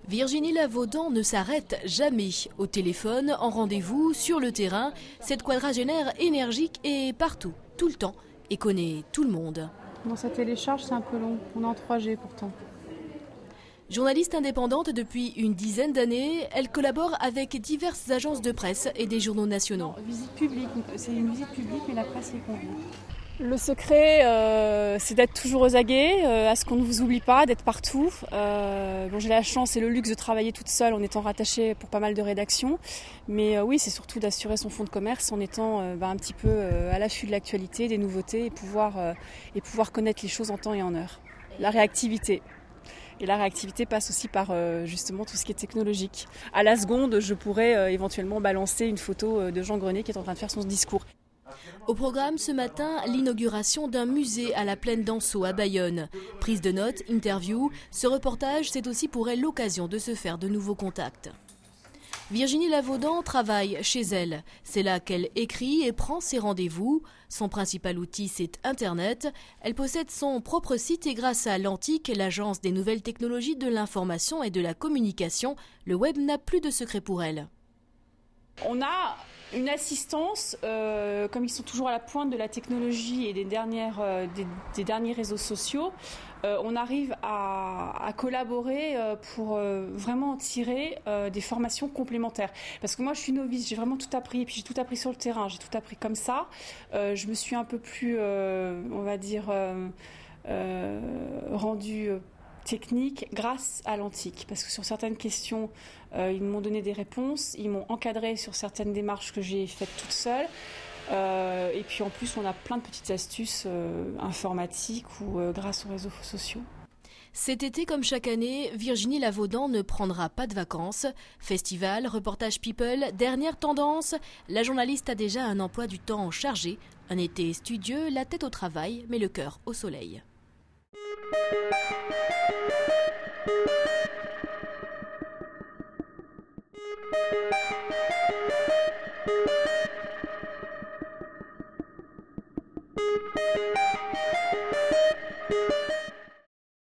Virginie Lavaudan ne s'arrête jamais. Au téléphone, en rendez-vous, sur le terrain, cette quadragénaire énergique est partout, tout le temps, et connaît tout le monde. Dans sa télécharge, c'est un peu long. On est en 3G pourtant. Journaliste indépendante depuis une dizaine d'années, elle collabore avec diverses agences de presse et des journaux nationaux. Visite publique, c'est une visite publique, mais la presse y convient. Le secret, c'est d'être toujours aux aguets, à ce qu'on ne vous oublie pas, d'être partout. J'ai la chance et le luxe de travailler toute seule en étant rattachée pour pas mal de rédactions. Mais oui, c'est surtout d'assurer son fonds de commerce en étant un petit peu à l'affût de l'actualité, des nouveautés et pouvoir connaître les choses en temps et en heure. La réactivité. Et la réactivité passe aussi par justement tout ce qui est technologique. À la seconde, je pourrais éventuellement balancer une photo de Jean Grenier qui est en train de faire son discours. Au programme ce matin, l'inauguration d'un musée à la plaine d'Anceau à Bayonne. Prise de notes, interview, ce reportage c'est aussi pour elle l'occasion de se faire de nouveaux contacts. Virginie Lavaudan travaille chez elle. C'est là qu'elle écrit et prend ses rendez-vous. Son principal outil, c'est Internet. Elle possède son propre site et grâce à l'Antique, l'agence des nouvelles technologies de l'information et de la communication, le web n'a plus de secret pour elle. On a une assistance, comme ils sont toujours à la pointe de la technologie et des derniers réseaux sociaux, on arrive à collaborer pour vraiment tirer des formations complémentaires. Parce que moi, je suis novice, j'ai vraiment tout appris, et puis j'ai tout appris sur le terrain, j'ai tout appris comme ça. Je me suis un peu plus, rendue technique grâce à l'Antique, parce que sur certaines questions, ils m'ont donné des réponses, ils m'ont encadré sur certaines démarches que j'ai faites toute seule. Et puis en plus, on a plein de petites astuces informatiques ou grâce aux réseaux sociaux. Cet été, comme chaque année, Virginie Lavaudan ne prendra pas de vacances. Festival, reportage people, dernière tendance, la journaliste a déjà un emploi du temps chargé. Un été studieux, la tête au travail, mais le cœur au soleil.